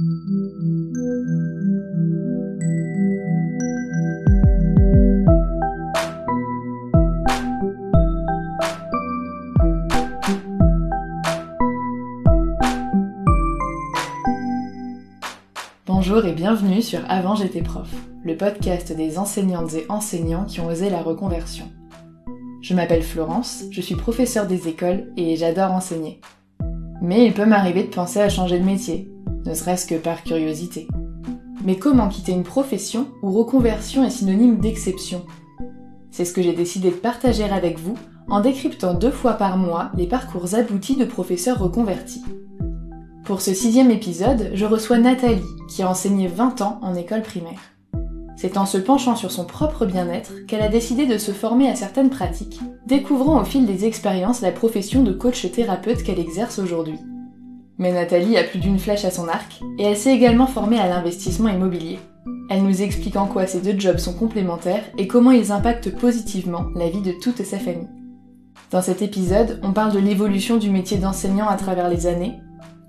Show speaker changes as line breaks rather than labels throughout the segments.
Bonjour et bienvenue sur Avant j'étais prof, le podcast des enseignantes et enseignants qui ont osé la reconversion. Je m'appelle Florence, je suis professeure des écoles et j'adore enseigner. Mais il peut m'arriver de penser à changer de métier, ne serait-ce que par curiosité. Mais comment quitter une profession où reconversion est synonyme d'exception ? C'est ce que j'ai décidé de partager avec vous en décryptant 2 fois par mois les parcours aboutis de professeurs reconvertis. Pour ce 6e épisode, je reçois Nathalie, qui a enseigné 20 ans en école primaire. C'est en se penchant sur son propre bien-être qu'elle a décidé de se former à certaines pratiques, découvrant au fil des expériences la profession de coach-thérapeute qu'elle exerce aujourd'hui. Mais Nathalie a plus d'une flèche à son arc, et elle s'est également formée à l'investissement immobilier. Elle nous explique en quoi ces 2 jobs sont complémentaires et comment ils impactent positivement la vie de toute sa famille. Dans cet épisode, on parle de l'évolution du métier d'enseignant à travers les années,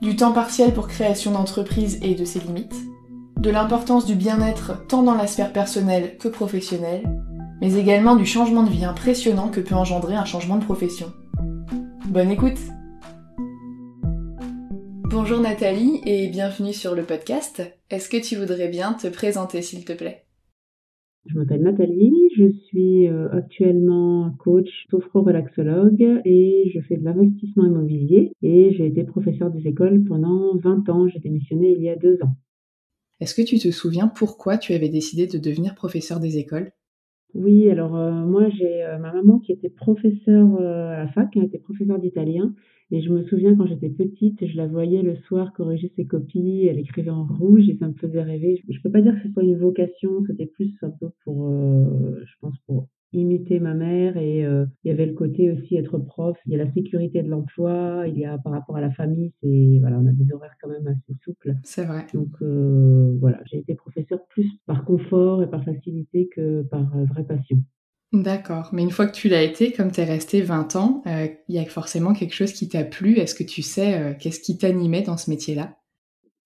du temps partiel pour création d'entreprise et de ses limites, de l'importance du bien-être tant dans la sphère personnelle que professionnelle, mais également du changement de vie impressionnant que peut engendrer un changement de profession. Bonne écoute! Bonjour Nathalie et bienvenue sur le podcast. Est-ce que tu voudrais bien te présenter s'il te plaît?
Je m'appelle Nathalie, je suis actuellement coach sophro-relaxologue et je fais de l'investissement immobilier et j'ai été professeure des écoles pendant 20 ans, j'ai démissionné il y a 2 ans.
Est-ce que tu te souviens pourquoi tu avais décidé de devenir professeur des écoles ?
Oui, alors moi j'ai ma maman qui était professeure à la fac, elle était professeure d'italien et je me souviens quand j'étais petite, je la voyais le soir corriger ses copies, elle écrivait en rouge et ça me faisait rêver. Je peux pas dire que ce soit une vocation, c'était plus un peu pour, je pense pour imiter ma mère et il y avait le côté aussi être prof, il y a la sécurité de l'emploi, il y a par rapport à la famille, c'est voilà, on a des horaires quand même assez souples.
C'est vrai.
Donc voilà, j'ai été professeure plus par confort et par facilité que par vraie passion.
D'accord, mais une fois que tu l'as été, comme t'es resté 20 ans, il y a forcément quelque chose qui t'a plu. Est-ce que tu sais, qu'est-ce qui t'animait dans ce métier-là ?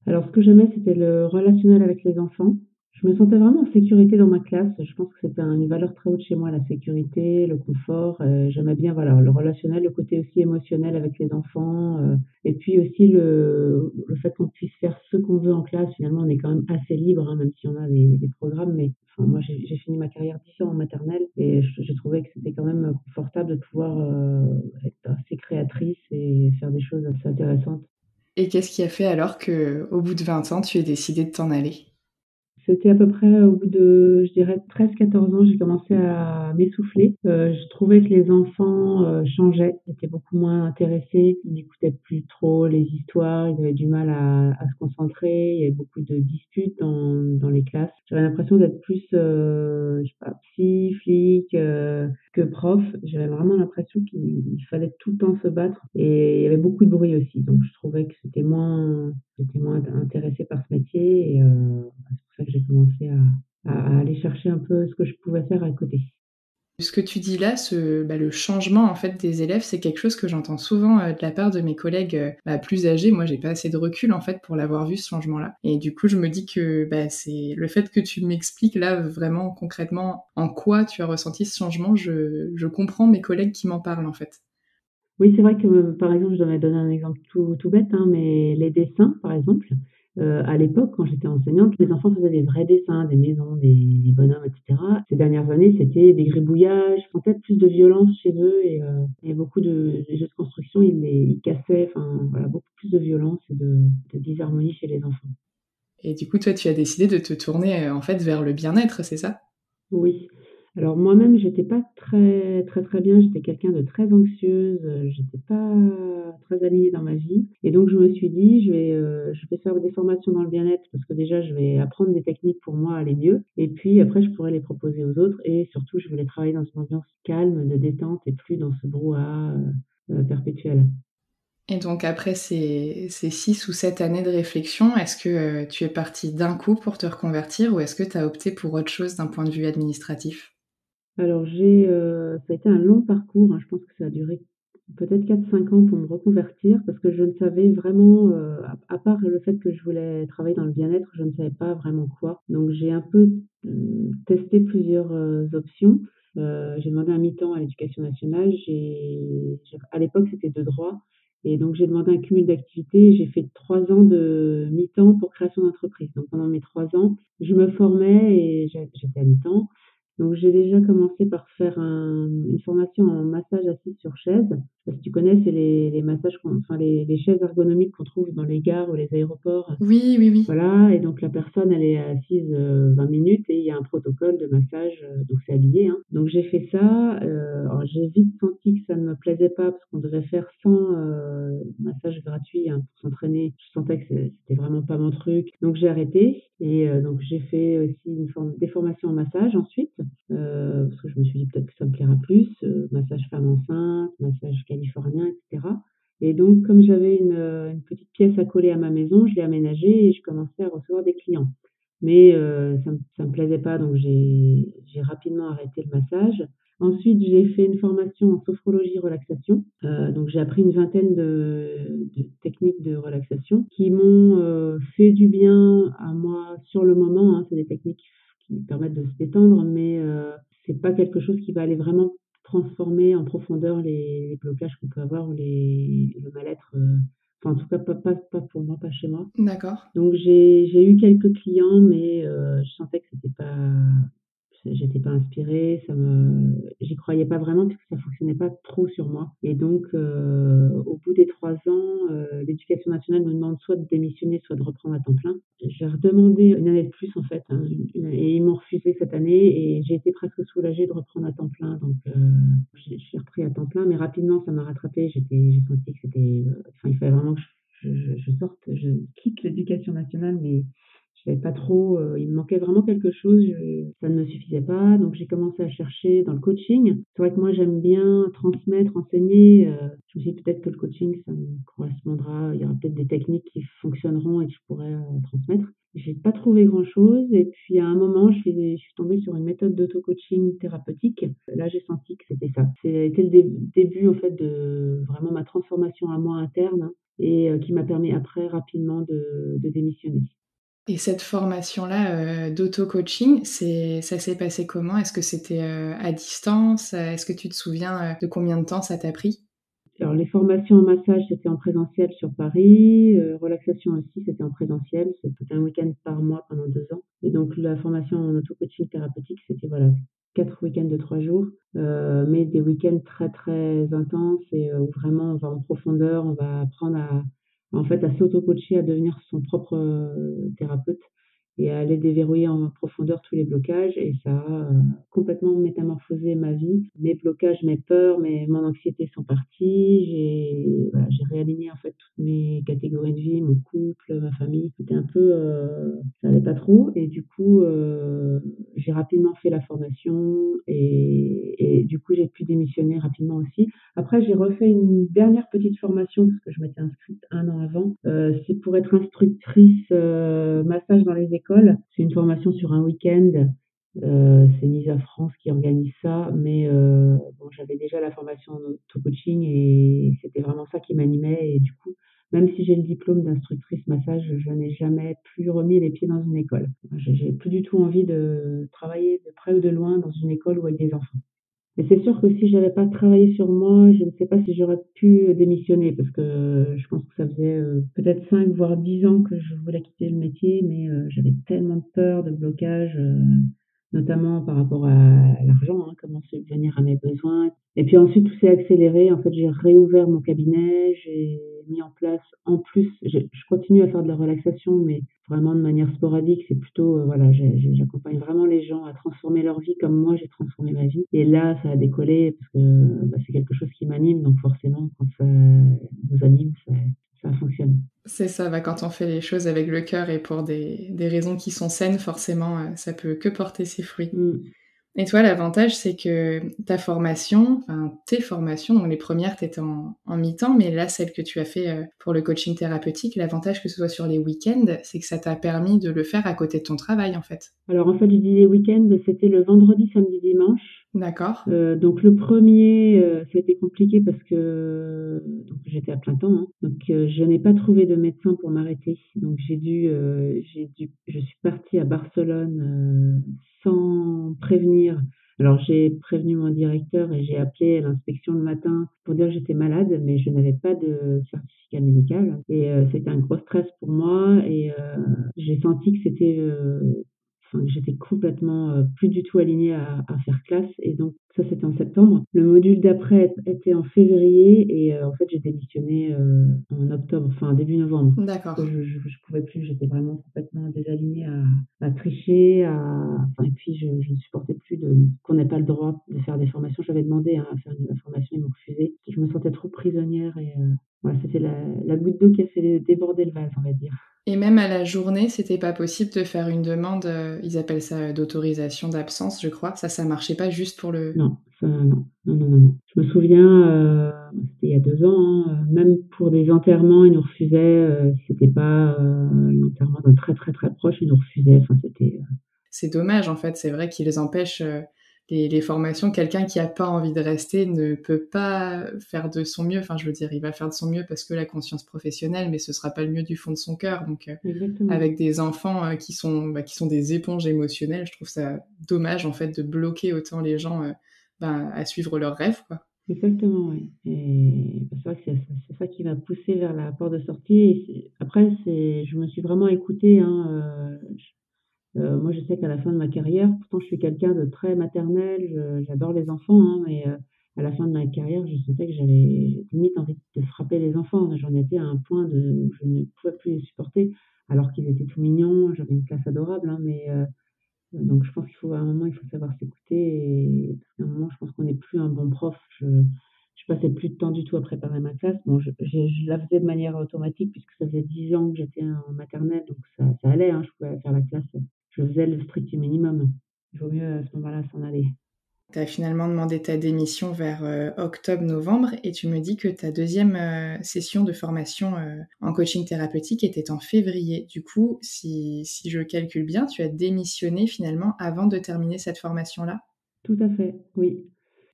Alors ce que j'aimais, c'était le relationnel avec les enfants. Je me sentais vraiment en sécurité dans ma classe. Je pense que c'était une valeur très haute chez moi, la sécurité, le confort. J'aimais bien voilà, le relationnel, le côté aussi émotionnel avec les enfants. Et puis aussi le fait qu'on puisse faire ce qu'on veut en classe. Finalement, on est quand même assez libre, hein, même si on a des programmes. Mais enfin, moi, j'ai fini ma carrière 10 ans en maternelle et je trouvais que c'était quand même confortable de pouvoir être assez créatrice et faire des choses assez intéressantes.
Et qu'est-ce qui a fait alors que, au bout de 20 ans, tu aies décidé de t'en aller ?
C'était à peu près au bout de, je dirais 13-14 ans, j'ai commencé à m'essouffler. Je trouvais que les enfants, changeaient, étaient beaucoup moins intéressés. Ils n'écoutaient plus trop les histoires, ils avaient du mal à se concentrer. Il y avait beaucoup de disputes dans les classes. J'avais l'impression d'être plus, je sais pas, psy, flic, que prof. J'avais vraiment l'impression qu'il fallait tout le temps se battre et il y avait beaucoup de bruit aussi. Donc je trouvais que j'étais moins intéressée par ce métier et c'est pour ça que j'ai commencé à aller chercher un peu ce que je pouvais faire à côté.
Ce que tu dis là, le changement en fait des élèves, c'est quelque chose que j'entends souvent de la part de mes collègues plus âgés. Moi, j'ai pas assez de recul en fait pour l'avoir vu ce changement-là. Et du coup, je me dis que c'est le fait que tu m'expliques là vraiment concrètement en quoi tu as ressenti ce changement. Je comprends mes collègues qui m'en parlent en fait.
Oui, c'est vrai que, par exemple, je devrais donner un exemple tout bête, hein, mais les dessins, par exemple, à l'époque, quand j'étais enseignante, les enfants faisaient des vrais dessins, des maisons, des bonhommes et cetera. Ces dernières années, c'était des gribouillages, enfin, peut-être plus de violence chez eux et beaucoup des jeux de construction, ils cassaient, enfin, voilà, beaucoup plus de violence et de disharmonie chez les enfants.
Et du coup, toi, tu as décidé de te tourner en fait vers le bien-être, c'est ça ?
Oui. Alors moi-même, j'étais pas très bien, j'étais quelqu'un de très anxieuse, j'étais pas très alignée dans ma vie et donc je me suis dit: je vais faire des formations dans le bien-être parce que déjà je vais apprendre des techniques pour moi aller mieux et puis après je pourrais les proposer aux autres et surtout je voulais travailler dans une ambiance calme, de détente et plus dans ce brouhaha, perpétuel.
Et donc après ces 6 ou 7 années de réflexion, est-ce que, tu es partie d'un coup pour te reconvertir ou est-ce que tu as opté pour autre chose d'un point de vue administratif?
Alors ça a été un long parcours, hein, je pense que ça a duré peut-être 4-5 ans pour me reconvertir parce que je ne savais vraiment, à part le fait que je voulais travailler dans le bien-être, je ne savais pas vraiment quoi. Donc j'ai un peu, testé plusieurs, options. J'ai demandé un mi-temps à l'éducation nationale. À l'époque, c'était de droit et donc j'ai demandé un cumul d'activités. J'ai fait 3 ans de mi-temps pour création d'entreprise. Donc pendant mes 3 ans, je me formais et j'étais à mi-temps. Donc j'ai déjà commencé par faire une formation en massage assis sur chaise. Je sais pas si tu connais, c'est les massages, enfin les chaises ergonomiques qu'on trouve dans les gares ou les aéroports.
Oui, oui, oui.
Voilà, et donc la personne, elle est assise 20 minutes et il y a un protocole de massage, donc c'est habillé, hein. Donc j'ai fait ça, alors j'ai vite senti que ça ne me plaisait pas parce qu'on devait faire 100 massages gratuits, hein, pour s'entraîner. Je sentais que c'était vraiment pas mon truc, donc j'ai arrêté et donc j'ai fait aussi des formations en massage ensuite, parce que je me suis dit peut-être que ça me plaira plus, massage femme enceinte, massage californien, et cetera. Et donc, comme j'avais une petite pièce à coller à ma maison, je l'ai aménagée et je commençais à recevoir des clients. Mais ça me plaisait pas, donc j'ai rapidement arrêté le massage. Ensuite, j'ai fait une formation en sophrologie relaxation. Donc j'ai appris une vingtaine de techniques de relaxation qui m'ont, fait du bien à moi sur le moment, hein. C'est des techniques qui permettent de se détendre, mais c'est pas quelque chose qui va aller vraiment transformer en profondeur les blocages qu'on peut avoir ou le mal-être, enfin en tout cas pas pour moi, pas chez moi.
D'accord.
Donc j'ai eu quelques clients, mais je sentais que j'étais pas inspirée, j'y croyais pas vraiment parce que ça fonctionnait pas trop sur moi. Et donc, au bout des 3 ans, l'éducation nationale me demande soit de démissionner, soit de reprendre à temps plein. J'ai redemandé une année de plus en fait, hein, et ils m'ont refusé cette année et j'ai été presque soulagée de reprendre à temps plein. Donc, je suis repris à temps plein, mais rapidement ça m'a rattrapée. J'ai senti que c'était, enfin il fallait vraiment que je sorte, je quitte l'éducation nationale, mais je savais pas trop, il me manquait vraiment quelque chose, ça ne me suffisait pas, donc j'ai commencé à chercher dans le coaching. C'est vrai que moi j'aime bien transmettre, enseigner, je me suis dit: «Peut-être que le coaching ça me correspondra, il y aura peut-être des techniques qui fonctionneront et que je pourrais, transmettre». J'ai pas trouvé grand-chose et puis à un moment je suis tombée sur une méthode d'auto-coaching thérapeutique. Là j'ai senti que c'était ça. C'était le début en fait de vraiment ma transformation à moi interne, hein, et qui m'a permis après rapidement de démissionner.
Et cette formation-là, d'auto-coaching, ça s'est passé comment? Est-ce que c'était, à distance? Est-ce que tu te souviens, de combien de temps ça t'a pris?
Alors les formations en massage, c'était en présentiel sur Paris, relaxation aussi, c'était en présentiel, c'était un week-end par mois pendant 2 ans et donc la formation en auto-coaching thérapeutique, c'était voilà, 4 week-ends de 3 jours, mais des week-ends très, très intenses et où vraiment on va en profondeur, on va apprendre en fait, à s'auto-coacher, à devenir son propre, thérapeute et à aller déverrouiller en profondeur tous les blocages et ça a, complètement métamorphosé ma vie. Mes blocages, mes peurs, mon anxiété sont partis. J'ai réaligné en fait toutes mes catégories de vie, mon couple, ma famille. C'était un peu, ça allait pas trop et du coup, j'ai rapidement fait la formation et du coup, j'ai pu démissionner rapidement aussi. Après, j'ai refait une dernière petite formation parce que je m'étais inscrite 1 an avant. C'est pour être instructrice, massage dans les écoles. C'est une formation sur un week-end. C'est Misa France qui organise ça, mais bon, j'avais déjà la formation en auto-coaching et c'était vraiment ça qui m'animait et du coup, même si j'ai le diplôme d'instructrice massage, je n'ai jamais plus remis les pieds dans une école. J'ai plus du tout envie de travailler de près ou de loin dans une école ou avec des enfants. Mais c'est sûr que si j'avais pas travaillé sur moi, je ne sais pas si j'aurais pu démissionner parce que je pense que ça faisait, peut-être 5 voire 10 ans que je voulais quitter le métier, mais j'avais tellement de peur, de blocage, notamment par rapport à l'argent, hein, comment subvenir à mes besoins. Et puis ensuite tout s'est accéléré. En fait, j'ai réouvert mon cabinet, j'ai mis en place en plus je continue à faire de la relaxation, mais vraiment de manière sporadique. C'est plutôt, voilà, j'accompagne vraiment les gens à transformer leur vie comme moi j'ai transformé ma vie. Et là, ça a décollé parce que, bah, c'est quelque chose qui m'anime, donc forcément quand ça nous anime, ça fonctionne.
C'est ça, bah, quand on fait les choses avec le cœur et pour des raisons qui sont saines, forcément, ça peut que porter ses fruits.
Mmh.
Et toi, l'avantage, c'est que ta formation, enfin tes formations, donc les premières, tu étais en mi-temps, mais là, celle que tu as fait, pour le coaching thérapeutique, l'avantage que ce soit sur les week-ends, c'est que ça t'a permis de le faire à côté de ton travail, en fait.
Alors en fait, je dis les week-ends, c'était le vendredi, samedi, dimanche.
D'accord.
Donc le premier, ça a été compliqué parce que donc j'étais à plein temps, hein, donc je n'ai pas trouvé de médecin pour m'arrêter. Donc je suis partie à Barcelone, sans prévenir. Alors j'ai prévenu mon directeur et j'ai appelé l'inspection le matin pour dire que j'étais malade, mais je n'avais pas de certificat médical et c'était un gros stress pour moi et j'ai senti que enfin, que j'étais complètement plus du tout alignée à faire classe et donc ça c'était en septembre. Le module d'après était en février et en fait j'ai démissionné en octobre, enfin début novembre. Parce que
D'accord.
je pouvais plus, j'étais vraiment complètement désalignée à tricher, enfin, et puis je ne supportais plus qu'on n'ait pas le droit de faire des formations. J'avais demandé hein, à faire la formation, ils m'ont refusé. Je me sentais trop prisonnière et voilà, c'était la goutte d'eau qui a fait déborder le vase, on va dire.
Et même à la journée, c'était pas possible de faire une demande, ils appellent ça, d'autorisation d'absence, je crois. Ça marchait pas juste pour le
Non, ça non. Non, non, non, non. Je me souviens, c'était il y a 2 ans, hein, même pour des enterrements, ils nous refusaient, si c'était pas, l'enterrement d'un très, très, très proche, ils nous refusaient. Enfin,
c'est dommage, en fait, c'est vrai qu'ils empêchent, les formations. Quelqu'un qui a pas envie de rester ne peut pas faire de son mieux. Enfin, je veux dire, il va faire de son mieux parce que la conscience professionnelle, mais ce sera pas le mieux du fond de son cœur. Donc,
exactement.
avec des enfants, qui sont des éponges émotionnelles, je trouve ça dommage, en fait, de bloquer autant les gens, à suivre leurs rêves, quoi.
Exactement, oui et bah, c'est vrai que c'est ça qui m'a poussée vers la porte de sortie et après je me suis vraiment écoutée, hein, moi, je sais qu'à la fin de ma carrière, pourtant je suis quelqu'un de très maternel, j'adore les enfants, hein, mais à la fin de ma carrière, je sentais que j'avais limite envie de frapper les enfants. J'en étais à un point de où je ne pouvais plus les supporter, alors qu'ils étaient tout mignons, j'avais une classe adorable, hein, mais donc je pense qu'il faut à un moment, il faut savoir s'écouter et parce qu'à un moment, je pense qu'on n'est plus un bon prof. Je passais plus de temps du tout à préparer ma classe. Bon, je la faisais de manière automatique puisque ça faisait 10 ans que j'étais en maternelle, donc ça allait, hein, je pouvais faire la classe. Je faisais le strict minimum. Il vaut mieux à ce moment-là s'en aller.
Tu as finalement demandé ta démission vers, octobre-novembre et tu me dis que ta deuxième session de formation, en coaching thérapeutique était en février. Du coup, si je calcule bien, tu as démissionné finalement avant de terminer cette formation-là?
Tout à fait, oui.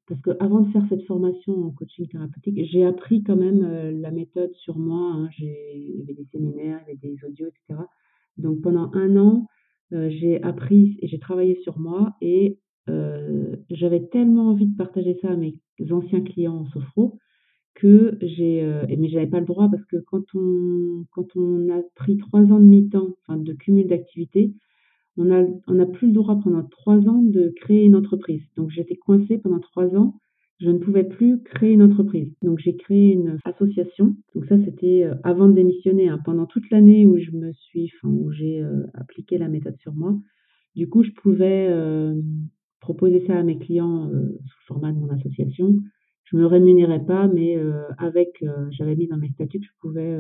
Parce qu'avant de faire cette formation en coaching thérapeutique, j'ai appris quand même, la méthode sur moi, hein. Il y avait des séminaires, il y avait des audios et cetera. Donc pendant 1 an, j'ai appris et j'ai travaillé sur moi et j'avais tellement envie de partager ça à mes anciens clients en sophro que mais j'avais pas le droit parce que quand on a pris 3 ans de mi-temps, enfin de cumul d'activités, on a plus le droit pendant 3 ans de créer une entreprise. Donc j'étais coincée pendant 3 ans, je ne pouvais plus créer une entreprise. Donc j'ai créé une association. Donc ça, c'était, avant de démissionner, hein. Pendant toute l'année où j'ai, appliqué la méthode sur moi, du coup, je pouvais, proposer ça à mes clients, sous le format de mon association. Je me rémunérais pas, mais j'avais mis dans mes statuts que je pouvais,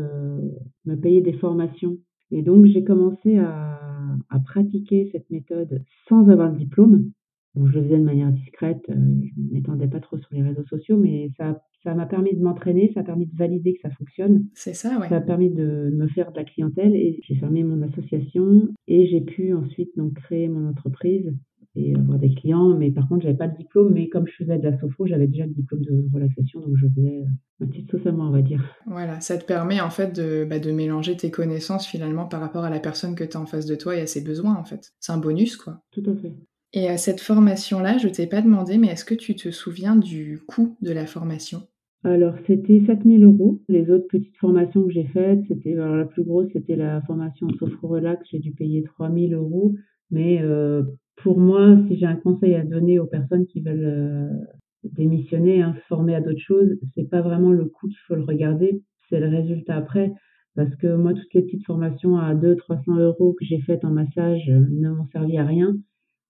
me payer des formations et donc j'ai commencé à pratiquer cette méthode sans avoir de diplôme. Bon, je le faisais de manière discrète, je ne m'étendais pas trop sur les réseaux sociaux, mais ça m'a permis de m'entraîner, ça a permis de valider que ça fonctionne.
C'est ça, ouais.
Ça a permis de me faire de la clientèle et j'ai fermé mon association et j'ai pu ensuite donc créer mon entreprise et avoir des clients. Mais par contre, j'avais pas de diplôme, mais comme je faisais de la sophro, j'avais déjà le diplôme de relaxation, donc je faisais, ma petite sauce à moi, on va dire.
Voilà, ça te permet en fait de mélanger tes connaissances finalement par rapport à la personne que tu as en face de toi et à ses besoins en fait. C'est un bonus, quoi.
Tout à fait.
Et cette formation-là, je t'ai pas demandé, mais est-ce que tu te souviens du coût de la formation?
Alors c'était 7 000 €. Les autres petites formations que j'ai faites, alors la plus grosse, c'était la formation Sophro-Relax, j'ai dû payer 3 000 €. Mais pour moi, si j'ai un conseil à donner aux personnes qui veulent, démissionner, hein, se former à d'autres choses, c'est pas vraiment le coût qu'il faut le regarder, c'est le résultat après. Parce que moi, toutes les petites formations à 200-300 € que j'ai faites en massage, ne m'ont servi à rien.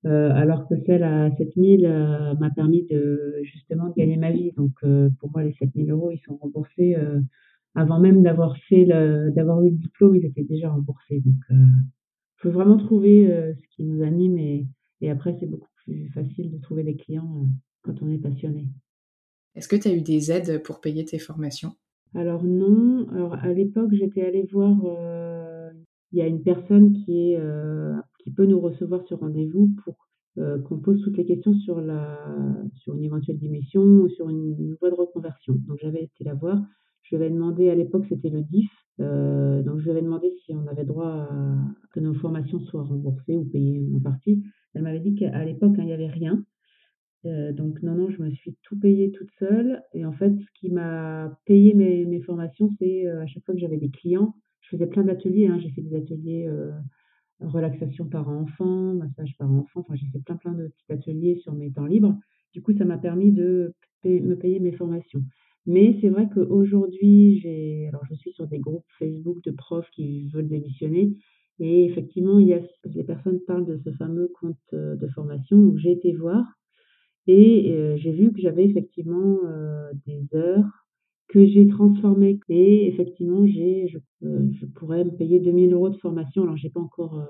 Alors que celle à 7 000 m'a permis justement de gagner ma vie. Donc pour moi, les 7 000 €, ils sont remboursés, avant même d'avoir eu le diplôme, ils étaient déjà remboursés. Donc faut vraiment trouver, ce qui nous anime et après c'est beaucoup plus facile de trouver des clients, quand on est passionné.
Est-ce que tu as eu des aides pour payer tes formations?
Alors non, alors à l'époque, j'étais allée voir, il y a une personne qui peut nous recevoir sur rendez-vous pour qu'on pose toutes les questions sur une éventuelle démission ou sur une voie de reconversion. Donc j'avais été la voir. Je lui avais demandé, à l'époque, c'était le DIF, donc je lui avais demandé si on avait droit à que nos formations soient remboursées ou payées en partie. Elle m'avait dit qu'à l'époque, hein, il y avait rien. Donc non, non, je me suis tout payée toute seule et en fait, ce qui m'a payé mes formations, c'est, à chaque fois que j'avais des clients, je faisais plein d'ateliers, hein. J'ai fait des ateliers, relaxation parent-enfant, massage parent-enfant, enfin j'ai fait plein, plein de petits ateliers sur mes temps libres. Du coup, ça m'a permis de me payer mes formations. Mais c'est vrai qu'aujourd'hui, alors je suis sur des groupes Facebook de profs qui veulent démissionner et effectivement, les personnes parlent de ce fameux compte, de formation, donc j'ai été voir et j'ai vu que j'avais effectivement, des heures que j'ai transformées et effectivement je pourrais me payer 2 000 € de formation. Alors j'ai pas encore,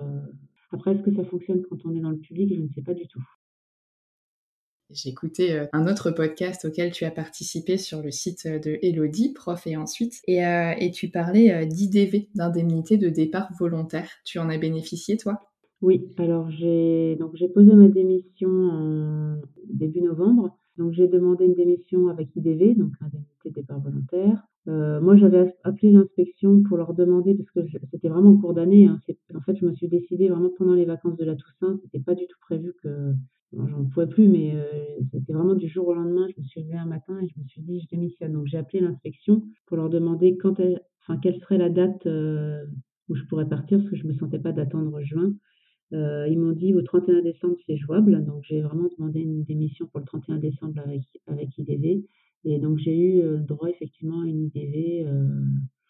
après est-ce que ça fonctionne quand on est dans le public? Je ne sais pas du tout.
J'ai écouté un autre podcast auquel tu as participé sur le site de Elodie, Prof et ensuite, et tu parlais d'IDV, d'indemnité de départ volontaire. Tu en as bénéficié, toi?
Oui, alors j'ai posé ma démission en début novembre. Donc j'ai demandé une démission avec IDV, donc indemnité de départ volontaire. Moi j'avais appelé l'inspection pour leur demander parce que c'était vraiment en cours d'année, hein. En fait, je me suis décidée vraiment pendant les vacances de la Toussaint. C'était pas du tout prévu que bon, j'en pouvais plus, mais c'était vraiment du jour au lendemain. Je me suis levée un matin et je me suis dit: «Je démissionne». Donc j'ai appelé l'inspection pour leur demander quelle serait la date, où je pourrais partir parce que je me sentais pas d'attendre juin. Ils m'ont dit: «Au 31 décembre, c'est jouable», donc j'ai vraiment demandé une démission pour le 31 décembre avec IDV et donc j'ai eu, droit effectivement à une IDV.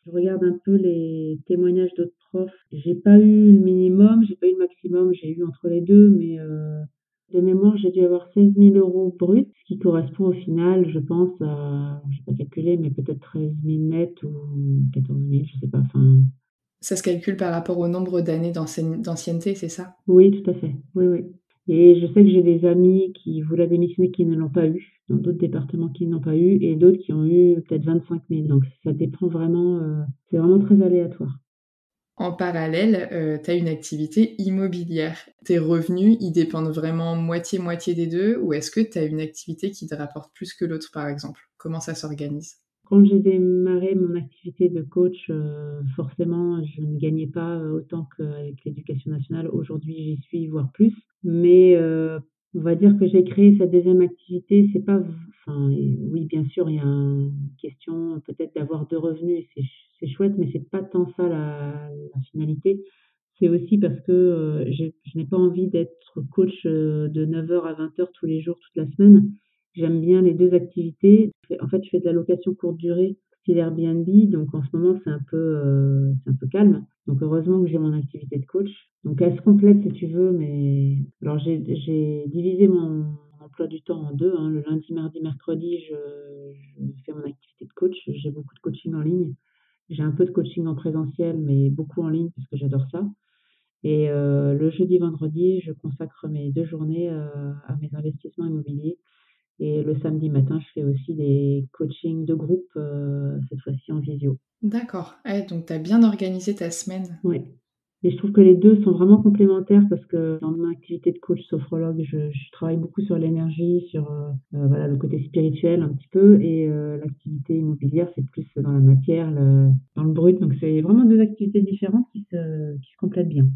Je regarde un peu les témoignages d'autres profs. J'ai pas eu le minimum, j'ai pas eu le maximum, j'ai eu entre les 2, mais de mémoire, j'ai dû avoir 16 000 € bruts, ce qui correspond au final, je pense à j'ai pas calculé, mais peut-être 13 000 net ou 14 000, je sais pas, enfin.
Ça se calcule par rapport au nombre d'années d'ancienneté, c'est ça?
Oui, tout à fait. Oui, oui. Et je sais que j'ai des amis qui voulaient démissionner qui ne l'ont pas eu, dans d'autres départements qui ne l'ont pas eu et d'autres qui ont eu peut-être 25 000. Donc ça dépend vraiment, c'est vraiment très aléatoire.
En parallèle, tu as une activité immobilière. Tes revenus, ils dépendent vraiment moitié-moitié des 2 ou est-ce que tu as une activité qui te rapporte plus que l'autre, par exemple? Comment ça s'organise?
Quand j'ai démarré mon activité de coach, forcément, je ne gagnais pas, autant qu'avec l'éducation nationale. Aujourd'hui, j'y suis, voire plus. Mais, on va dire que j'ai créé cette deuxième activité, c'est pas v enfin, oui, bien sûr, il y a une question peut-être d'avoir 2 revenus et c'est chouette, mais c'est pas tant ça la finalité. C'est aussi parce que, je n'ai pas envie d'être coach, de 9 heures à 20 heures tous les jours, toute la semaine. J'aime bien les 2 activités. En fait, je fais de la location courte durée, style Airbnb, donc en ce moment, c'est un peu calme. Donc heureusement que j'ai mon activité de coach. Donc elle se complète si tu veux, mais alors j'ai divisé mon emploi du temps en 2, hein. Le lundi, mardi, mercredi, je fais mon activité de coach. J'ai beaucoup de coaching en ligne. J'ai un peu de coaching en présentiel, mais beaucoup en ligne parce que j'adore ça. Et le jeudi, vendredi, je consacre mes 2 journées, à mes investissements immobiliers. Et le samedi matin, je fais aussi des coachings de groupe, cette fois-ci en visio.
D'accord. Ouais, donc tu as bien organisé ta semaine.
Ouais, et je trouve que les 2 sont vraiment complémentaires parce que dans mon activité de coach sophrologue, je travaille beaucoup sur l'énergie, sur, voilà, le côté spirituel un petit peu et l'activité immobilière, c'est plus dans la matière, dans le brut. Donc c'est vraiment 2 activités différentes qui se complètent bien.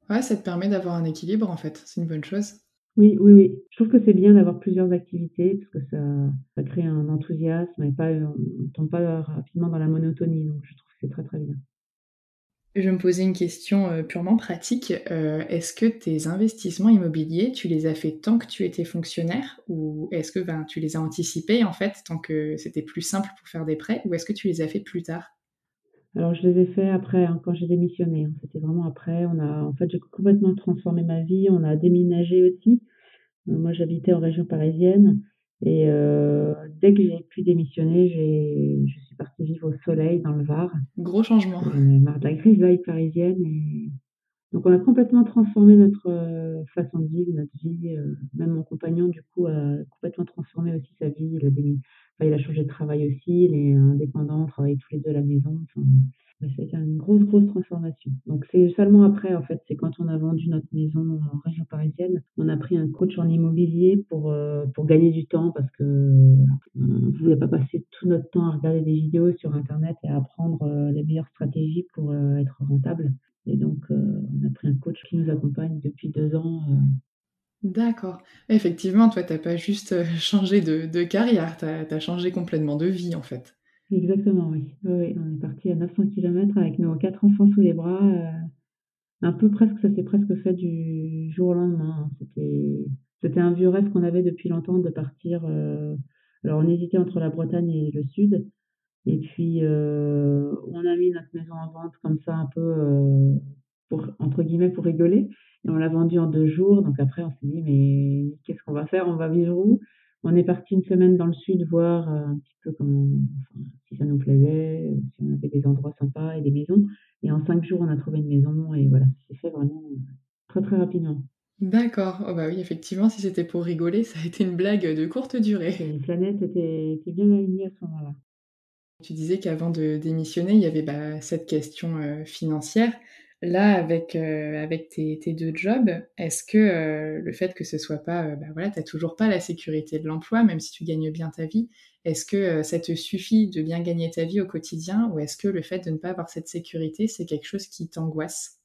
Ouais, ça te permet d'avoir un équilibre, en fait, c'est une bonne chose.
Oui, oui, oui. Je trouve que c'est bien d'avoir plusieurs activités parce que ça crée un enthousiasme et pas, on tombe pas rapidement dans la monotonie, donc je trouve que c'est très, très bien.
Je me posais une question, purement pratique, est-ce que tes investissements immobiliers, tu les as fait tant que tu étais fonctionnaire? Ou est-ce que, ben, tu les as anticipés, en fait, tant que c'était plus simple pour faire des prêts? Ou est-ce que tu les as fait plus tard?
Alors je les ai faits après, hein, quand j'ai démissionné, hein. C'était vraiment après. En fait, j'ai complètement transformé ma vie. On a déménagé aussi. Moi, j'habitais en région parisienne et dès que j'ai pu démissionner, je suis partie vivre au soleil dans le Var.
Gros changement.
J'en avais marre de la grisaille parisienne et donc on a complètement transformé notre, façon de vivre, notre vie, même mon compagnon du coup a complètement transformé aussi sa vie. Il a changé de travail aussi, il est indépendant, on travaille tous les 2 à la maison, enfin Mais ça a été une grosse, grosse transformation. Donc c'est seulement après, en fait, c'est quand on a vendu notre maison en région parisienne, on a pris un coach en immobilier pour gagner du temps parce que, voilà, on voulait pas passer tout notre temps à regarder des vidéos sur internet et à apprendre, les meilleures stratégies pour, être rentable et donc on a pris un coach qui nous accompagne depuis 2 ans,
D'accord. Effectivement, toi, tu pas juste, changé de carrière, tu as changé complètement de vie, en fait.
exactement, oui. Oui, oui, on est partis à 900 kilomètres avec nos 4 enfants sous les bras, un peu presque ça s'est presque fait du jour au lendemain, hein. C'était un vieux rêve qu'on avait depuis longtemps de partir, alors on hésitait entre la Bretagne et le sud et puis, on a mis notre maison en vente comme ça un peu, pour entre guillemets «pour rigoler» et on l'a vendue en 2 jours donc après on s'est dit: «Mais qu'est-ce qu'on va faire? On va vivre où?» On est parti une semaine dans le sud voir, un petit peu comment enfin, si ça nous plaisait, si on avait des endroits sympas et des maisons et en 5 jours on a trouvé une maison et voilà, ça s'est fait vraiment, très, très rapidement.
D'accord. Oh bah oui, effectivement, si c'était pour rigoler, ça a été une blague, de courte durée.
Les planètes étaient bien alignées à ce moment-là.
Tu disais qu'avant de démissionner, il y avait, bah, cette question, financière. Là, avec tes 2 jobs, est-ce que, le fait que ce soit pas, bah, voilà, tu as toujours pas la sécurité de l'emploi, même si tu gagnes bien ta vie, est-ce que, ça te suffit de bien gagner ta vie au quotidien? Ou est-ce que le fait de ne pas avoir cette sécurité, c'est quelque chose qui t'angoisse?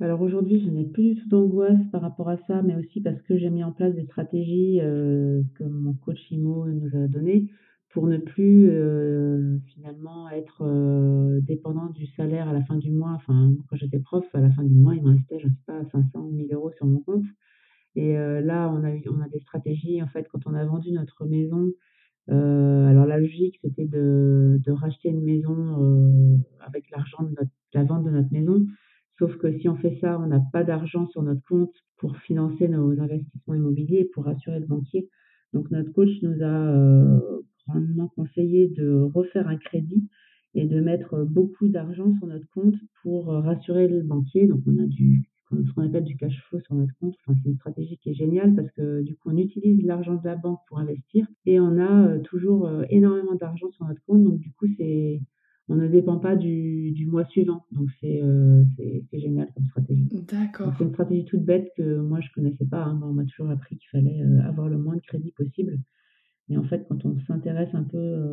Alors aujourd'hui, je n'ai plus du tout d'angoisse par rapport à ça, mais aussi parce que j'ai mis en place des stratégies, que mon coach IMO nous a données pour ne plus, finalement être, dépendant du salaire à la fin du mois. Enfin, moi, quand j'étais prof, à la fin du mois, il me restait, je sais pas, 500 ou 1 000 € sur mon compte et là, on a des stratégies. En fait, quand on a vendu notre maison, alors la logique, c'était de racheter une maison, avec l'argent de la vente de notre maison. Sauf que si on fait ça, on n'a pas d'argent sur notre compte pour financer nos investissements immobiliers, pour rassurer le banquier. Donc notre coach nous a, grandement conseillé de refaire un crédit et de mettre beaucoup d'argent sur notre compte pour, rassurer le banquier. Donc on a ce qu'on appelle du cash flow sur notre compte. Enfin, c'est une stratégie qui est géniale parce que du coup, on utilise l'argent de la banque pour investir et on a, toujours, énormément d'argent sur notre compte. Donc du coup, on ne dépend pas du mois suivant. Donc c'est génial comme stratégie. Donc c'est
D'accord.
une stratégie toute bête que moi je connaissais pas, hein. Moi, on m'a toujours appris qu'il fallait, avoir le moins de crédit possible et en fait, quand on s'intéresse un peu,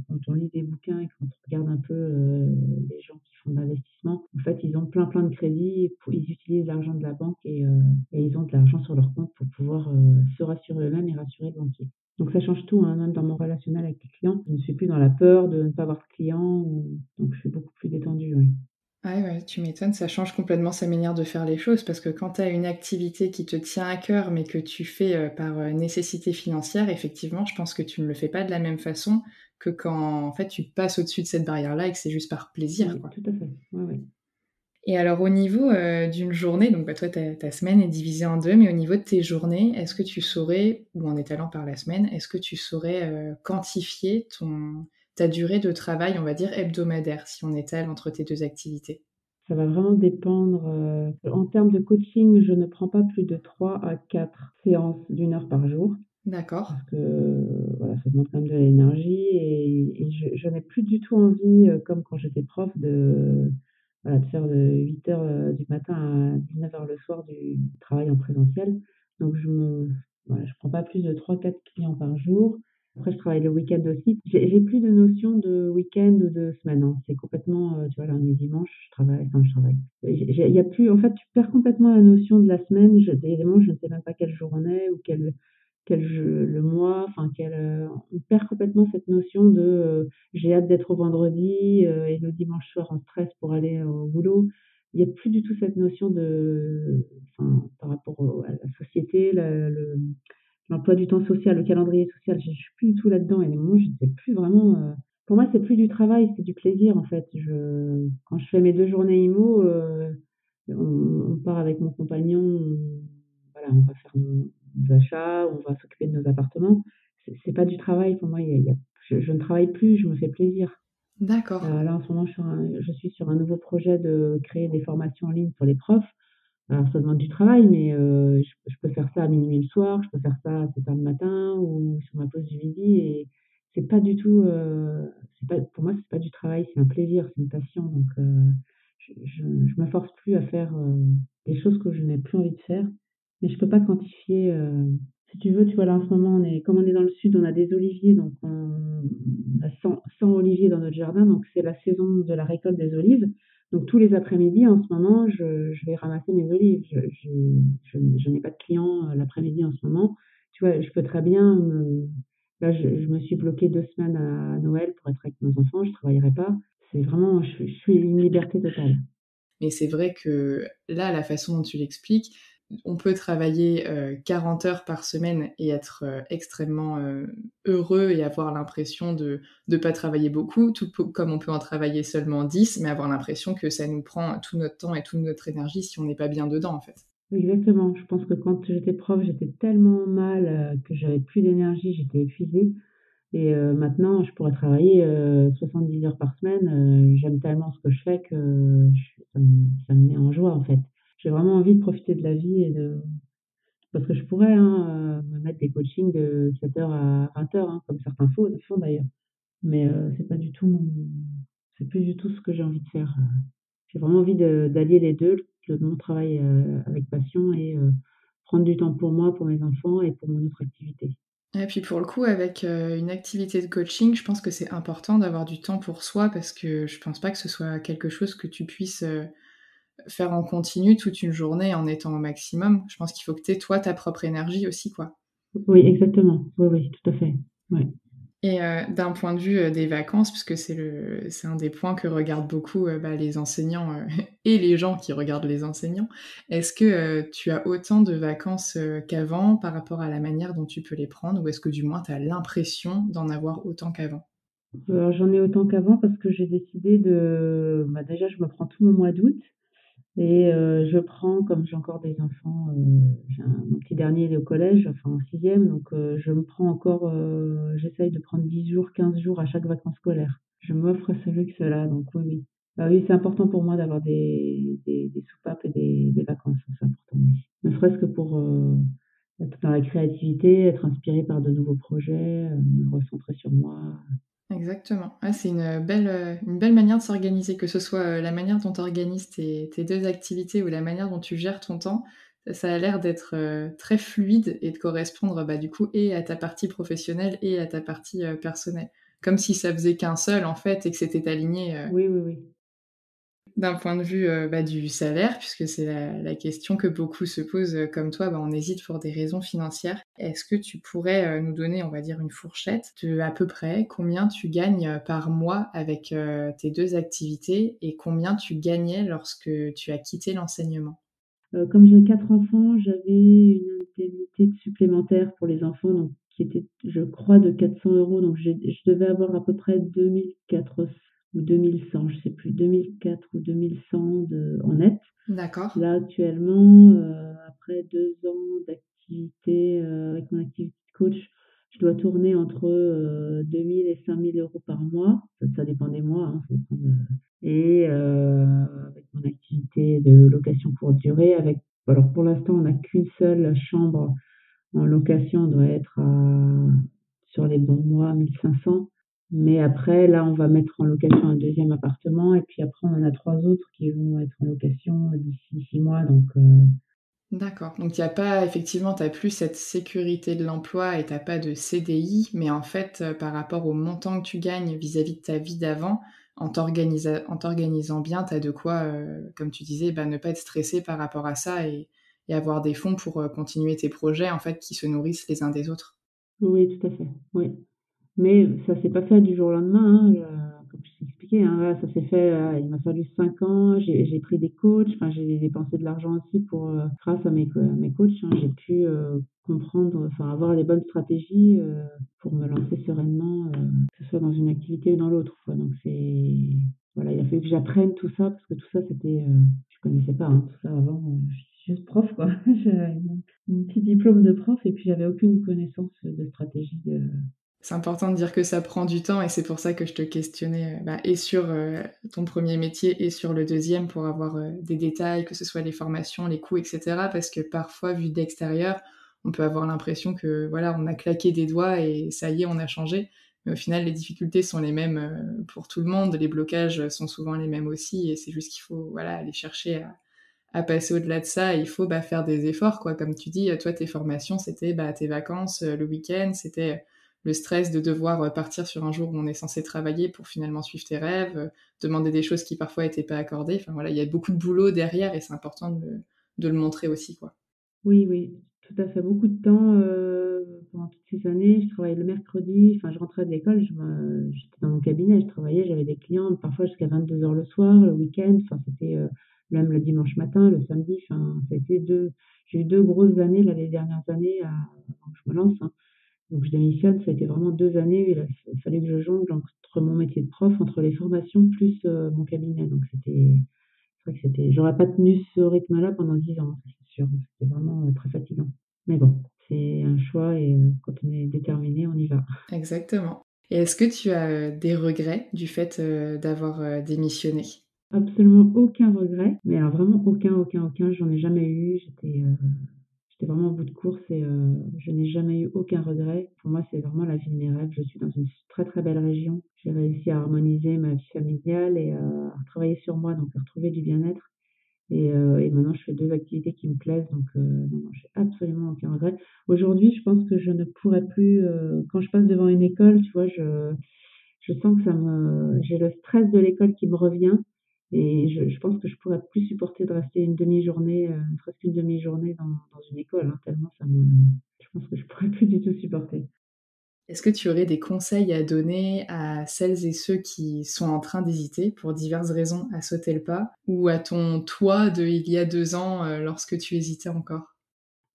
quand on lit des bouquins et quand on regarde un peu, les gens qui font de l'investissement, en fait, ils ont plein, plein de crédits et ils utilisent l'argent de la banque et ils ont de l'argent sur leur compte pour pouvoir, se rassurer eux-mêmes et rassurer le banquier. Donc ça change tout, hein, même dans mon relationnel avec les clients. Je ne suis plus dans la peur de ne pas avoir de clients ou donc je suis beaucoup plus détendue, oui.
Ouais, ouais, tu m'étonnes, ça change complètement sa manière de faire les choses parce que quand tu as une activité qui te tient à cœur, mais que tu fais, par, nécessité financière, effectivement, je pense que tu ne le fais pas de la même façon que quand, en fait, tu passes au-dessus de cette barrière-là et que c'est juste par plaisir,
Oui,
quoi.
tout à fait. Oui, oui.
Et alors au niveau, d'une journée, donc bah, toi ta semaine est divisée en 2, mais au niveau de tes journées, est-ce que tu saurais, ou en étalant par la semaine, est-ce que tu saurais, quantifier ta durée de travail, on va dire hebdomadaire, si on étale entre tes 2 activités?
Ça va vraiment dépendre, en termes de coaching, je ne prends pas plus de 3 à 4 séances d'1 heure par jour.
D'accord.
Parce que, voilà, ça demande quand même de l'énergie et je n'ai plus du tout envie, comme quand j'étais prof de, voilà, de faire de 8 heures, du matin à 19 heures le soir du travail en présentiel. Donc voilà, je prends pas plus de 3 4 clients par jour. Après je travaille le week-end aussi. J'ai plus de notion de week-end ou de semaine, hein. C'est complètement, tu vois, là on est dimanche, je travaille. Il y a plus en fait, tu perds complètement la notion de la semaine. Des moments, je ne sais même pas quel jour on est ou le mois, enfin on perd complètement cette notion de, j'ai hâte d'être au vendredi, et le dimanche soir on stresse pour aller au boulot. Il y a plus du tout cette notion de enfin, par rapport à la société, l'emploi du temps social, le calendrier social, je suis plus du tout là-dedans et des moments, je ne sais plus vraiment, pour moi, c'est plus du travail, c'est du plaisir, en fait. Quand je fais mes 2 journées IMO, on part avec mon compagnon, voilà, on va faire nos achats, on va s'occuper de nos appartements. C'est pas du travail pour moi, je ne travaille plus, je me fais plaisir.
D'accord.
Là, en ce moment, je suis sur un nouveau projet de créer des formations en ligne pour les profs. Alors ça demande du travail, mais je peux faire ça à minuit le soir, je peux faire ça à 7 heures le matin ou sur ma pause du midi et c'est pas du tout, pour moi, c'est pas du travail, c'est un plaisir, c'est une passion. Donc, je me force plus à faire des choses que je n'ai plus envie de faire. Mais je peux pas quantifier. Si tu veux, tu vois, là en ce moment, comme on est dans le sud, on a des oliviers, donc on a 100 oliviers dans notre jardin, donc c'est la saison de la récolte des olives. Donc tous les après-midi, en ce moment, je vais ramasser mes olives. Je n'ai pas de clients l'après-midi en ce moment. Tu vois, je peux très bien là, je me suis bloquée 2 semaines à Noël pour être avec mes enfants, je travaillerai pas. C'est vraiment, je suis une liberté totale.
Mais c'est vrai que là, la façon dont tu l'expliques, on peut travailler 40 heures par semaine et être extrêmement heureux et avoir l'impression de ne pas travailler beaucoup, comme on peut en travailler seulement 10, mais avoir l'impression que ça nous prend tout notre temps et toute notre énergie si on n'est pas bien dedans, en fait.
Exactement. Je pense que quand j'étais prof, j'étais tellement mal, que j'avais plus d'énergie, j'étais épuisée et maintenant je pourrais travailler 70 heures par semaine. J'aime tellement ce que je fais que ça me met en joie, en fait. J'ai vraiment envie de profiter de la vie parce que je pourrais, hein, me mettre des coachings de 7 heures à 20 heures, hein, comme certains font d'ailleurs. Mais c'est plus du tout ce que j'ai envie de faire. J'ai vraiment envie d'allier les 2, mon travail, avec passion et prendre du temps pour moi, pour mes enfants et pour mon autre activité.
Et puis pour le coup, avec une activité de coaching, je pense que c'est important d'avoir du temps pour soi parce que je pense pas que ce soit quelque chose que tu puisses faire en continu toute une journée en étant au maximum. Je pense qu'il faut que tu aies toi ta propre énergie aussi, quoi.
Oui, exactement. Oui, oui, tout à fait. Ouais.
Et d'un point de vue, des vacances, puisque c'est un des points que regardent beaucoup, les enseignants, et les gens qui regardent les enseignants. Est-ce que, tu as autant de vacances, qu'avant par rapport à la manière dont tu peux les prendre? Ou est-ce que du moins tu as l'impression d'en avoir autant qu'avant?
Alors j'en ai autant qu'avant parce que j'ai décidé déjà je me prends tout mon mois d'août et je prends comme j'ai encore des enfants, mon petit dernier il est au collège, enfin en sixième, donc je me prends encore, j'essaye de prendre 10 jours, 15 jours à chaque vacances scolaires. Je m'offre ce luxe-là, donc oui, oui. Bah oui, c'est important pour moi d'avoir des soupapes et des vacances, c'est important, oui. Ne serait-ce que pour, être dans la créativité, être inspirée par de nouveaux projets, me recentrer sur moi.
Exactement. Ah, c'est une belle manière de s'organiser, que ce soit, la manière dont tu organises tes 2 activités ou la manière dont tu gères ton temps, ça a l'air d'être, très fluide et de correspondre, du coup et à ta partie professionnelle et à ta partie, personnelle. Comme si ça faisait qu'un seul, en fait, et que c'était aligné,
Oui, oui, oui.
d'un point de vue, du salaire, puisque c'est la question que beaucoup se posent, comme toi, on hésite pour des raisons financières. Est-ce que tu pourrais, nous donner, on va dire, une fourchette de à peu près combien tu gagnes, par mois avec, tes 2 activités et combien tu gagnais lorsque tu as quitté l'enseignement?
Comme j'ai 4 enfants, j'avais une indemnité supplémentaire pour les enfants, donc qui était, je crois, de 400 €, donc je devais avoir à peu près 2 400 ou 2 100, je sais plus, 2 400 ou 2 100 en net.
D'accord.
Là, actuellement, après 2 ans d'activité, avec mon activité de coach, je dois tourner entre, 2 000 et 5 000 € par mois. Ça dépend des mois, hein, ça dépend de et avec mon activité de location courte durée alors pour l'instant, on n'a qu'une seule chambre en location, on doit être sur les bons mois, 1 500. Mais après, là, on va mettre en location un deuxième appartement et puis après, on en a 3 autres qui vont être en location d'ici 6 mois. Donc,
D'accord, donc il y a pas effectivement, tu as plus cette sécurité de l'emploi et tu as pas de CDI, mais en fait, par rapport au montant que tu gagnes vis-à-vis de ta vie d'avant, en t'organisant bien, tu as de quoi, comme tu disais, ne pas être stressé par rapport à ça et avoir des fonds pour, continuer tes projets, en fait, qui se nourrissent les uns des autres.
oui, tout à fait, oui. Mais ça s'est pas fait du jour au lendemain, hein, comme je t'ai expliqué, hein, là, ça s'est fait, il m'a fallu 5 ans, j'ai pris des coachs, enfin, j'ai dépensé de l'argent aussi grâce à mes coachs, hein, j'ai pu, comprendre, enfin, avoir les bonnes stratégies, pour me lancer sereinement, que ce soit dans une activité ou dans l'autre, quoi. Donc voilà, il a fallu que j'apprenne tout ça parce que tout ça, je connaissais pas, hein, tout ça avant, je suis juste prof, quoi. J'avais mon petit diplôme de prof et puis j'avais aucune connaissance de stratégie,
C'est important de dire que ça prend du temps et c'est pour ça que je te questionnais, et sur, ton premier métier et sur le deuxième pour avoir, des détails, que ce soit les formations, les coûts et cetera. Parce que parfois, vu d'extérieur, on peut avoir l'impression que, voilà, on a claqué des doigts et ça y est, on a changé. Mais au final, les difficultés sont les mêmes pour tout le monde, les blocages sont souvent les mêmes aussi, et c'est juste qu'il faut voilà, aller chercher à passer au-delà de ça. Il faut faire des efforts, quoi. Comme tu dis, toi, tes formations, c'était tes vacances, le week-end, c'était le stress de devoir partir sur un jour où on est censé travailler pour finalement suivre tes rêves, demander des choses qui parfois étaient pas accordées. Enfin voilà, il y a beaucoup de boulot derrière et c'est important de le montrer aussi, quoi.
Oui, oui, tout à fait. Beaucoup de temps, pendant toutes ces années, je travaillais le mercredi, enfin, je rentrais de l'école, j'étais dans mon cabinet, je travaillais, j'avais des clients parfois jusqu'à 22 heures le soir, le week-end, enfin, c'était, même le dimanche matin, le samedi, enfin, j'ai eu 2 grosses années, là, les dernières années avant que je me lance, hein. Donc je démissionne, ça a été vraiment 2 années où il fallait que je jongle entre mon métier de prof, entre les formations plus, mon cabinet. Donc c'est vrai que j'aurais pas tenu ce rythme-là pendant 10 ans, ça c'est sûr. C'était vraiment, très fatigant. Mais bon, c'est un choix et quand on est déterminé, on y va.
Exactement. Et est-ce que tu as, des regrets du fait, d'avoir, démissionné?
Absolument aucun regret, mais alors vraiment aucun, aucun, aucun, j'en ai jamais eu. J'étais vraiment au bout de course et je n'ai jamais eu aucun regret. Pour moi, c'est vraiment la vie de mes rêves. Je suis dans une très, très belle région. J'ai réussi à harmoniser ma vie familiale et à retravailler sur moi, donc à retrouver du bien-être. Et maintenant, je fais 2 activités qui me plaisent, donc non, non, j'ai absolument aucun regret. Aujourd'hui, je pense que je ne pourrais plus, quand je passe devant une école, tu vois, je sens que j'ai le stress de l'école qui me revient et je pense que je pourrais plus supporter de rester une demi-journée, ne serait-ce qu'une demi-journée dans une école, hein, tellement je pense que je pourrais plus du tout supporter.
Est-ce que tu aurais des conseils à donner à celles et ceux qui sont en train d'hésiter pour diverses raisons à sauter le pas? Ou à ton toi de il y a 2 ans, lorsque tu hésitais encore?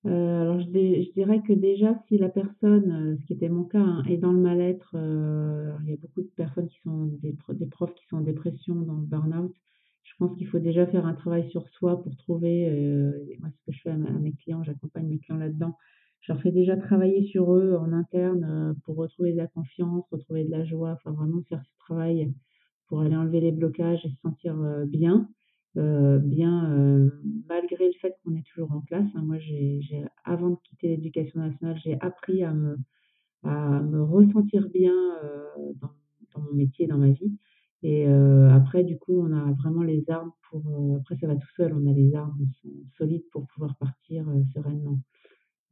Alors je dirais que déjà si la personne, ce qui était mon cas, hein, est dans le mal-être, il y a beaucoup de personnes qui sont des profs qui sont en dépression, dans le burn-out. Je pense qu'il faut déjà faire un travail sur soi pour trouver, et moi ce que je fais à mes clients, j'accompagne mes clients là-dedans. Je leur fais déjà travailler sur eux en interne, pour retrouver de la confiance, retrouver de la joie, enfin vraiment faire ce travail pour aller enlever les blocages et se sentir, bien, malgré le fait qu'on est toujours en classe, hein. Moi, j'ai avant de quitter l'éducation nationale, j'ai appris à me ressentir bien, dans mon métier, dans ma vie et après du coup, on a vraiment les armes pour, après ça va tout seul, on a les armes solides pour pouvoir partir, sereinement.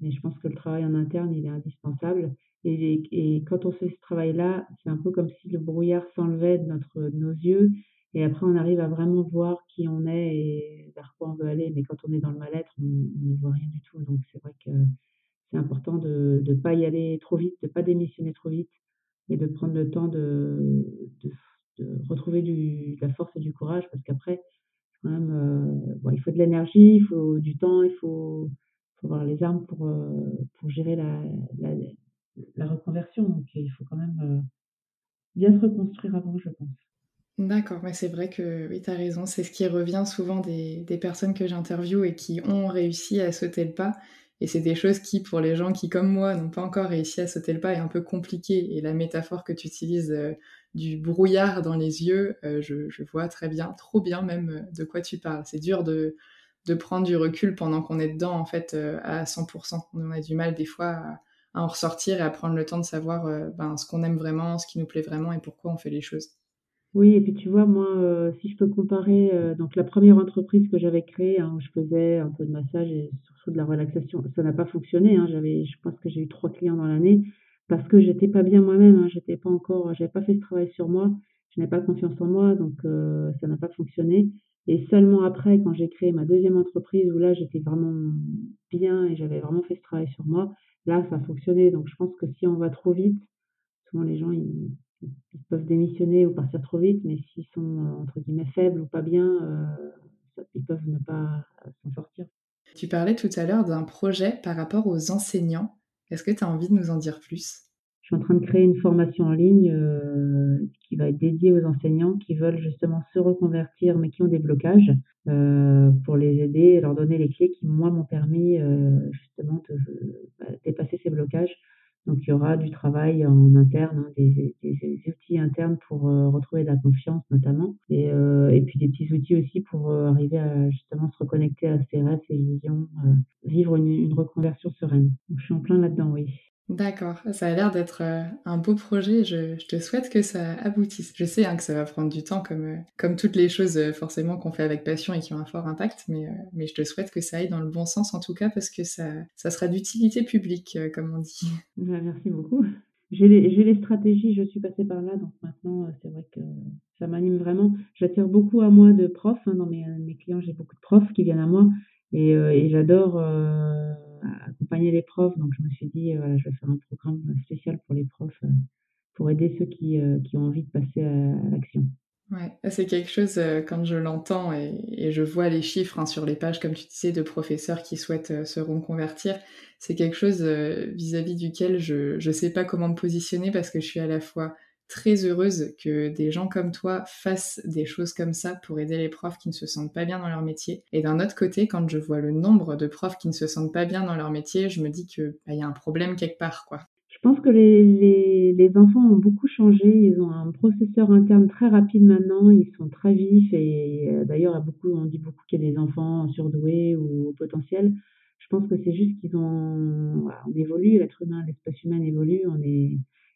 Mais je pense que le travail en interne, il est indispensable et quand on fait ce travail-là, c'est un peu comme si le brouillard s'enlevait de nos yeux et après on arrive à vraiment voir qui on est et vers quoi on veut aller. Mais quand on est dans le mal-être, on ne voit rien du tout. Donc c'est vrai que c'est important de pas y aller trop vite, de pas démissionner trop vite et de prendre le temps de de retrouver de la force et du courage parce qu'après quand même, bon, il faut de l'énergie, il faut du temps, il faut avoir les armes pour gérer la la reconversion. Donc il faut quand même, bien se reconstruire avant, je pense.
D'accord, mais c'est vrai que oui, tu as raison, c'est ce qui revient souvent des personnes que j'interviewe et qui ont réussi à sauter le pas et c'est des choses qui, pour les gens qui, comme moi, n'ont pas encore réussi à sauter le pas, est un peu compliqué et la métaphore que tu utilises, du brouillard dans les yeux, je vois très bien, trop bien même, de quoi tu parles. C'est dur de prendre du recul pendant qu'on est dedans, en fait, à 100. On a du mal des fois à en ressortir et à prendre le temps de savoir, ce qu'on aime vraiment, ce qui nous plaît vraiment et pourquoi on fait les choses.
Oui et puis tu vois, moi, si je peux comparer, donc la première entreprise que j'avais créée, hein, où je faisais un peu de massage et surtout de la relaxation, ça n'a pas fonctionné, hein. Je pense que j'ai eu 3 clients dans l'année parce que j'étais pas bien moi-même, hein. J'avais pas fait ce travail sur moi, je n'avais pas confiance en moi donc ça n'a pas fonctionné et seulement après quand j'ai créé ma deuxième entreprise où là j'étais vraiment bien et j'avais vraiment fait ce travail sur moi, là ça a fonctionné donc je pense que si on va trop vite, souvent les gens ils peuvent démissionner ou partir trop vite, mais s'ils sont, entre guillemets «faibles» ou pas bien, ils peuvent ne pas, s'en sortir.
Tu parlais tout à l'heure d'un projet par rapport aux enseignants. Est-ce que tu as envie de nous en dire plus?
Je suis en train de créer une formation en ligne, qui va être dédiée aux enseignants qui veulent justement se reconvertir, mais qui ont des blocages, pour les aider et leur donner les clés qui, moi, m'ont permis, justement de, dépasser ces blocages. Donc il y aura du travail en interne, hein, des outils internes pour, retrouver de la confiance notamment et puis des petits outils aussi pour, arriver à justement se reconnecter à ses rêves, ses visions, vivre une reconversion sereine. Donc je suis en plein là-dedans, oui.
D'accord, ça a l'air d'être un beau projet. Je te souhaite que ça aboutisse. Je sais que ça va prendre du temps, comme toutes les choses forcément qu'on fait avec passion et qui ont un fort impact, mais je te souhaite que ça aille dans le bon sens en tout cas, parce que ça sera d'utilité publique, comme on dit.
Merci beaucoup. J'ai les stratégies, je suis passée par là, donc maintenant, c'est vrai que ça m'anime vraiment. J'attire beaucoup à moi de profs, hein, dans mes clients, j'ai beaucoup de profs qui viennent à moi et j'adore accompagner les profs. Donc je me suis dit, voilà, je vais faire un programme spécial pour les profs, pour aider ceux qui ont envie de passer à l'action.
Ouais, c'est quelque chose, quand je l'entends et je vois les chiffres, sur les pages, comme tu disais, de professeurs qui souhaitent, se reconvertir, c'est quelque chose, vis-à-vis duquel je sais pas comment me positionner parce que je suis à la fois très heureuse que des gens comme toi fassent des choses comme ça pour aider les profs qui ne se sentent pas bien dans leur métier et d'un autre côté, quand je vois le nombre de profs qui ne se sentent pas bien dans leur métier, je me dis que, il y a un problème quelque part, quoi.
Je pense que les enfants ont beaucoup changé. Ils ont un processeur interne très rapide maintenant. Ils sont très vifs et d'ailleurs, on dit beaucoup qu'il y a des enfants surdoués ou potentiels. Je pense que c'est juste voilà, on évolue, l'être humain, l'espèce humaine évolue.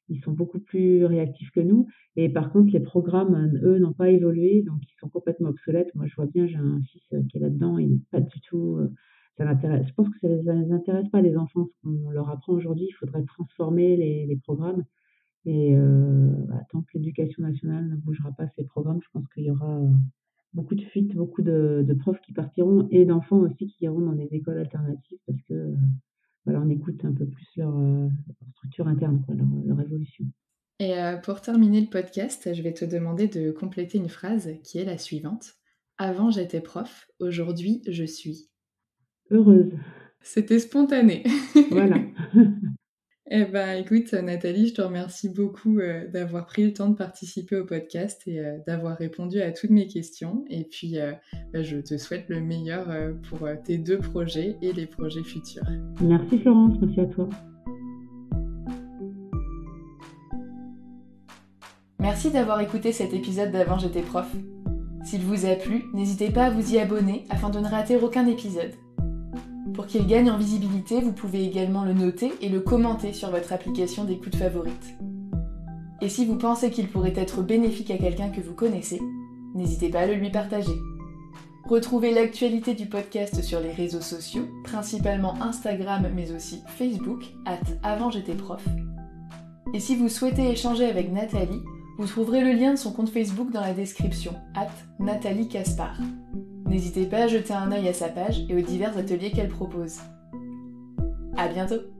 Ils sont beaucoup plus réactifs que nous. Et par contre, les programmes, eux, n'ont pas évolué, donc ils sont complètement obsolètes. Moi, je vois bien, j'ai un fils qui est là-dedans. Il n'est pas du tout. Ça l'intéresse. Je pense que ça les intéresse pas les enfants, ce qu'on leur apprend aujourd'hui. Il faudrait transformer les programmes et tant que l'éducation nationale ne bougera pas ces programmes, je pense qu'il y aura beaucoup de fuites, beaucoup de profs qui partiront et d'enfants aussi qui iront dans des écoles alternatives parce que voilà, on écoute un peu plus leur structure interne, quoi, leur évolution.
Et pour terminer le podcast, je vais te demander de compléter une phrase qui est la suivante. Avant j'étais prof, aujourd'hui je suis.
Heureuse,
C'était spontané.
voilà.
Eh ben écoute Nathalie, je te remercie beaucoup d'avoir pris le temps de participer au podcast et d'avoir répondu à toutes mes questions. Et puis je te souhaite le meilleur pour tes 2 projets et les projets futurs.
Merci Florence, merci à toi.
Merci d'avoir écouté cet épisode d'Avant j'étais prof. S'il vous a plu, n'hésitez pas à vous y abonner afin de ne rater aucun épisode. Pour qu'il gagne en visibilité, vous pouvez également le noter et le commenter sur votre application d'écoute favorite. Et si vous pensez qu'il pourrait être bénéfique à quelqu'un que vous connaissez, n'hésitez pas à le lui partager. Retrouvez l'actualité du podcast sur les réseaux sociaux, principalement Instagram mais aussi Facebook, @avantj'étaisprof. Et si vous souhaitez échanger avec Nathalie, vous trouverez le lien de son compte Facebook dans la description, @NathalieCaspar. N'hésitez pas à jeter un œil à sa page et aux divers ateliers qu'elle propose. À bientôt!